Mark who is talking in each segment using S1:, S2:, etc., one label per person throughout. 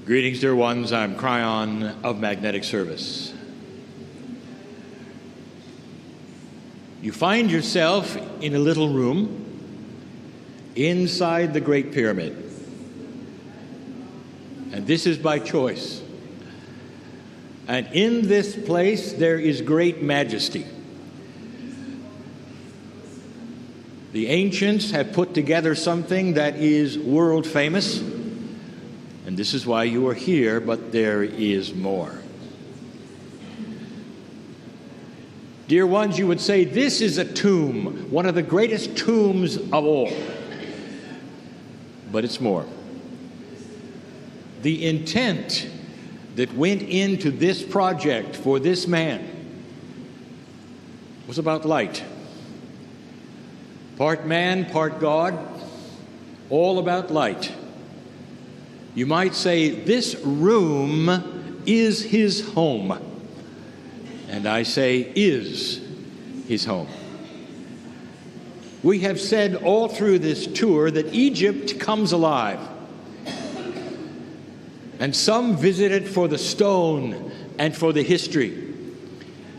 S1: Greetings, dear ones. I'm Craion of Magnetic Service. You find yourself in a little room inside the Great Pyramid. And this is by choice. And in this place there is great majesty. The ancients have put together something that is world famous. And this is why you are here, but there is more. Dear ones, you would say this is a tomb, one of the greatest tombs of all. But it's more. The intent that went into this project for this man was about light. Part man, part God, all about light. You might say this room is his home. And I say is his home. We have said all through this tour that Egypt comes alive. And some visit it for the stone and for the history.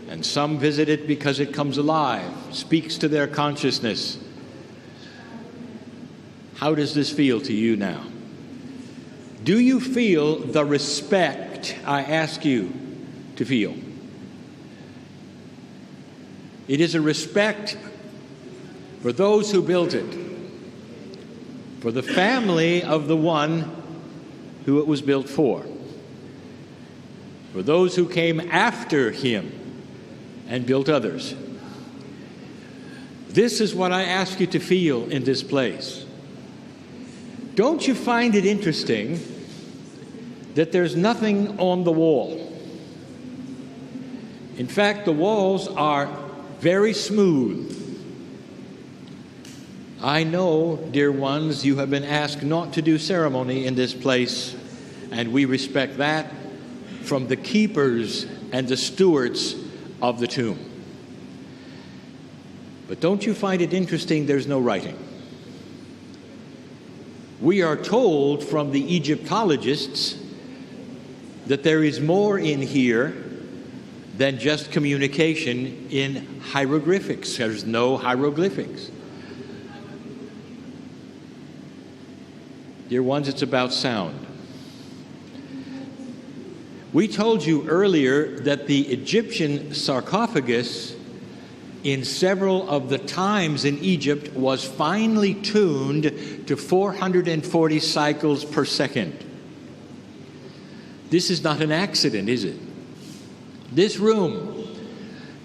S1: And some visit it because it comes alive, speaks to their consciousness. How does this feel to you now? Do you feel the respect I ask you to feel? It is a respect for those who built it, for the family of the one who it was built for those who came after him and built others. This is what I ask you to feel in this place. Don't you find it interesting that there's nothing on the wall? In fact, the walls are very smooth. I know, dear ones, you have been asked not to do ceremony in this place, and we respect that from the keepers and the stewards of the tomb. But don't you find it interesting there's no writing? We are told from the Egyptologists that there is more in here than just communication in hieroglyphics. There's no hieroglyphics. Dear ones, it's about sound. We told you earlier that the Egyptian sarcophagus in several of the times in Egypt was finely tuned to 440 cycles per second. This is not an accident, is it? This room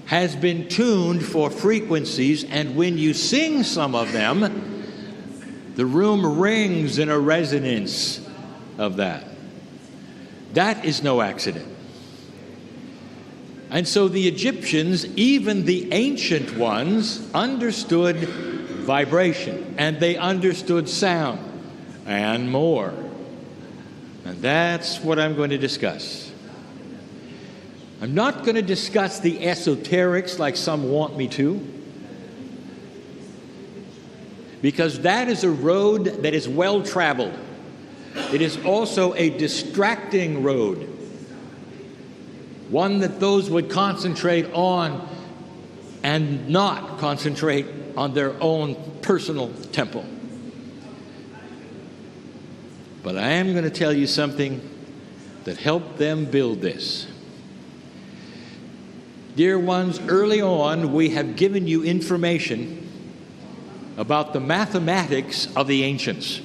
S1: has been tuned for frequencies, and when you sing some of them, the room rings in a resonance of that. That is no accident. And so the Egyptians, even the ancient ones, understood vibration, and they understood sound, and more. And that's what I'm going to discuss. I'm not going to discuss the esoterics like some want me to, because that is a road that is well traveled. It is also a distracting road, one that those would concentrate on and not concentrate on their own personal temple. But I am going to tell you something that helped them build this. Dear ones, early on we have given you information about the mathematics of the ancients.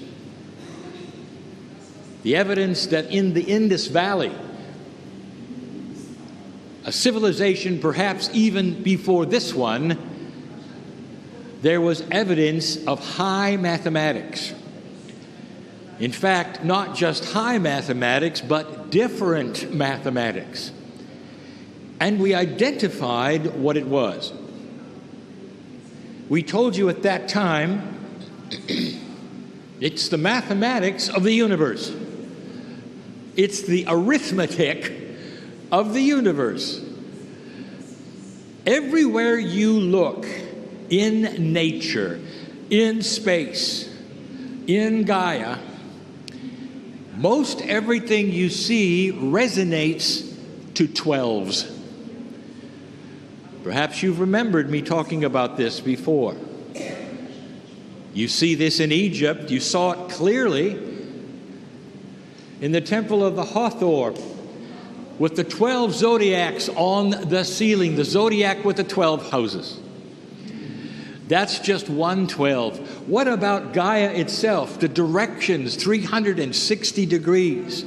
S1: The evidence that in the Indus Valley, a civilization perhaps even before this one, there was evidence of high mathematics. In fact, not just high mathematics, but different mathematics. And we identified what it was. We told you at that time, it's the mathematics of the universe. It's the arithmetic of the universe. Everywhere you look in nature, in space, in Gaia, Most everything you see resonates to 12s. Perhaps you've remembered me talking about this before. You see this in Egypt. You saw it clearly in the temple of the Hathor with the 12 zodiacs on the ceiling, the zodiac with the 12 houses. That's just 112. What about Gaia itself? The directions, 360 degrees.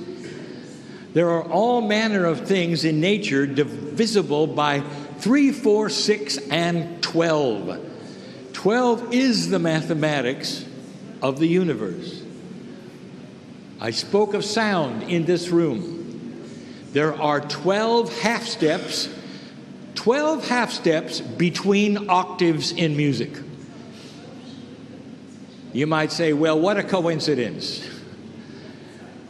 S1: There are all manner of things in nature divisible by 3, 4, 6, and 12. 12 is the mathematics of the universe. I spoke of sound in this room. There are 12 half steps. 12 half steps between octaves in music. You might say, well, what a coincidence.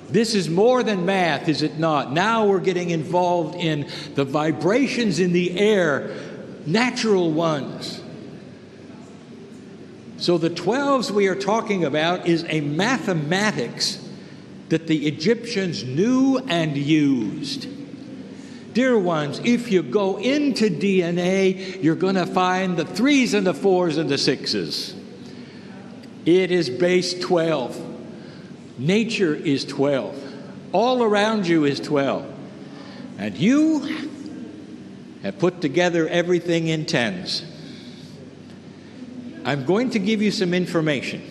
S1: This is more than math, is it not? Now we're getting involved in the vibrations in the air, natural ones. So the 12s we are talking about is a mathematics that the Egyptians knew and used. Dear ones, if you go into DNA, you're going to find the 3s and the 4s and the 6s. It is base 12. Nature is 12. All around you is 12. And you have put together everything in 10s. I'm going to give you some information.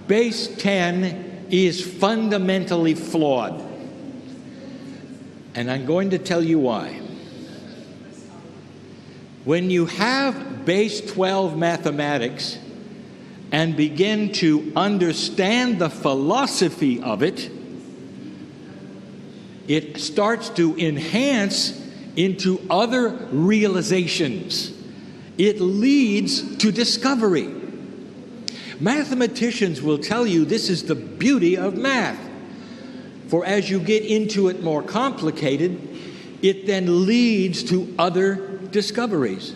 S1: Base 10 is fundamentally flawed. And I'm going to tell you why. When you have base 12 mathematics and begin to understand the philosophy of it, it starts to enhance into other realizations. It leads to discovery. Mathematicians will tell you this is the beauty of math. For as you get into it more complicated, it then leads to other discoveries.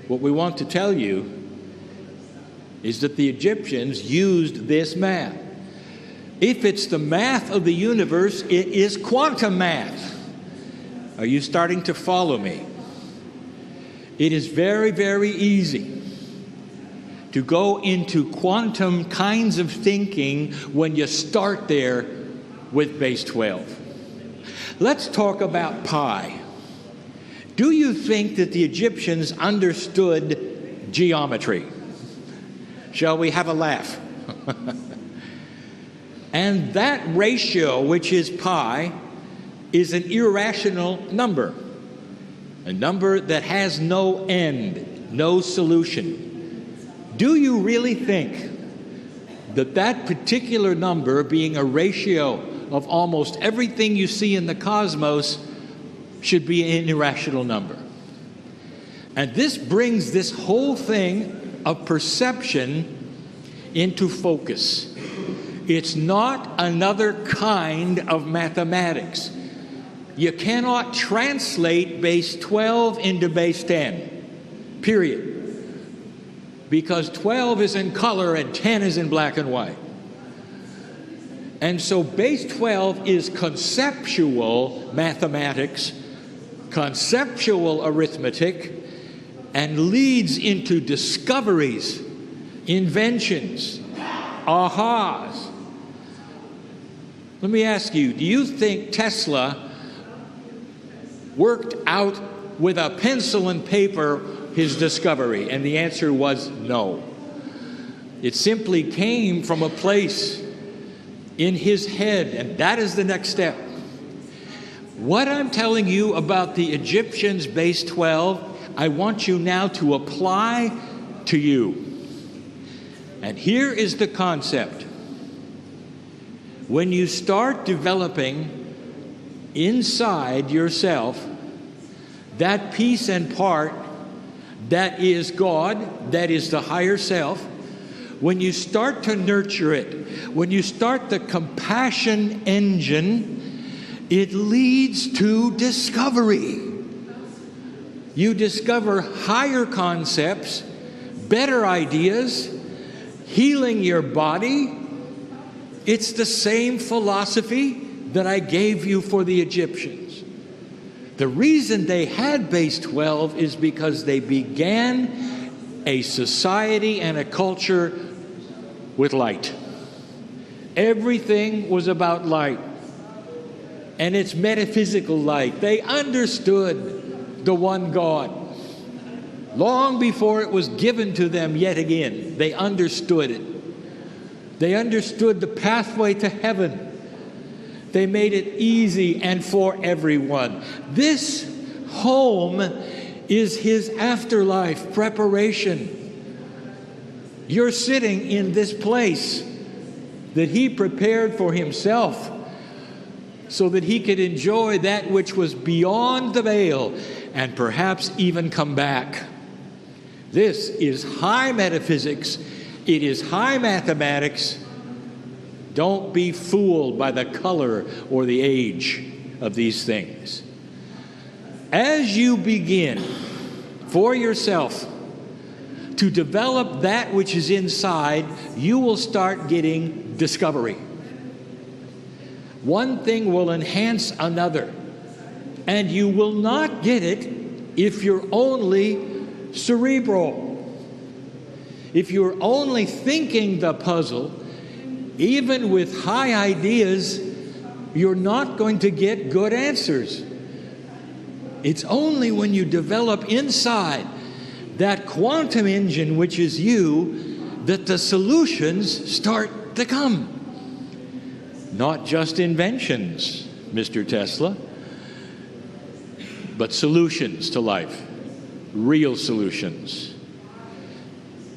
S1: What we want to tell you is that the Egyptians used this math. If it's the math of the universe, it is quantum math. Are you starting to follow me? It is very, very easy to go into quantum kinds of thinking when you start there with base 12. Let's talk about pi. Do you think that the Egyptians understood geometry? Shall we have a laugh? And that ratio, which is pi, is an irrational number. A number that has no end, no solution. Do you really think that that particular number, being a ratio of almost everything you see in the cosmos, should be an irrational number? And this brings this whole thing of perception into focus. It's not another kind of mathematics. You cannot translate base 12 into base 10, period. Because 12 is in color and 10 is in black and white. And so base 12 is conceptual mathematics, conceptual arithmetic, and leads into discoveries, inventions, ahas. Let me ask you, do you think Tesla worked out with a pencil and paper his discovery? And the answer was no. It simply came from a place in his head, and that is the next step. What I'm telling you about the Egyptians' base 12, I want you now to apply to you. And here is the concept. When you start developing inside yourself that piece and part that is God, that is the higher self, when you start to nurture it, when you start the compassion engine, it leads to discovery. You discover higher concepts, better ideas, healing your body, It's the same philosophy that I gave you for the Egyptians. The reason they had base 12 is because they began a society and a culture with light. Everything was about light. And it's metaphysical light. They understood the one God. Long before it was given to them yet again, they understood it. They understood the pathway to heaven. They made it easy and for everyone. This home is his afterlife preparation. You're sitting in this place that he prepared for himself so that he could enjoy that which was beyond the veil and perhaps even come back. This is high metaphysics. It is high mathematics. Don't be fooled by the color or the age of these things. As you begin for yourself to develop that which is inside, you will start getting discovery. One thing will enhance another, and you will not get it if you're only cerebral. If you're only thinking the puzzle, even with high ideas, you're not going to get good answers. It's only when you develop inside that quantum engine, which is you, that the solutions start to come. Not just inventions, Mr. Tesla, but solutions to life, real solutions.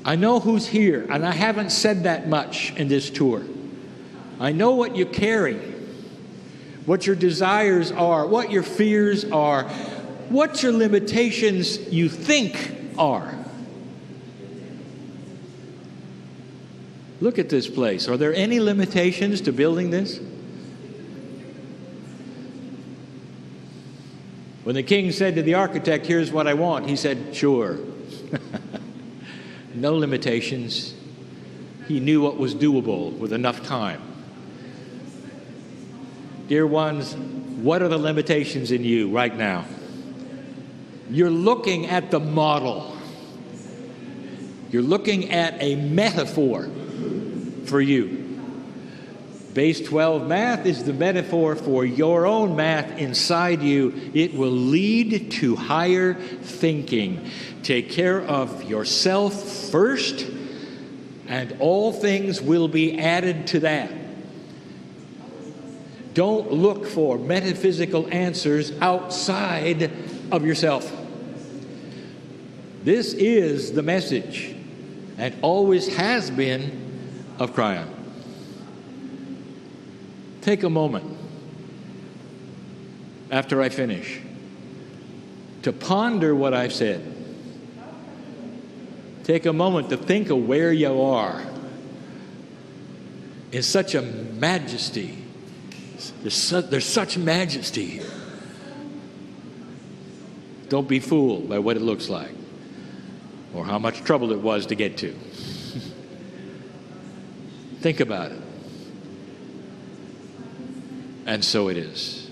S1: I know who's here, and I haven't said that much in this tour. I know what you carry, what your desires are, what your fears are, what your limitations you think are. Look at this place. Are there any limitations to building this? When the king said to the architect, "Here's what I want," he said, "Sure." No limitations. He knew what was doable with enough time. Dear ones, what are the limitations in you right now? You're looking at the model. You're looking at a metaphor for you. Base 12 math is the metaphor for your own math inside you. It will lead to higher thinking. Take care of yourself first, and all things will be added to that. Don't look for metaphysical answers outside of yourself. This is the message, and always has been, of Cryon. Take a moment after I finish to ponder what I've said. Take a moment to think of where you are in such a majesty. There's such majesty here. Don't be fooled by what it looks like or how much trouble it was to get to. Think about it. And so it is.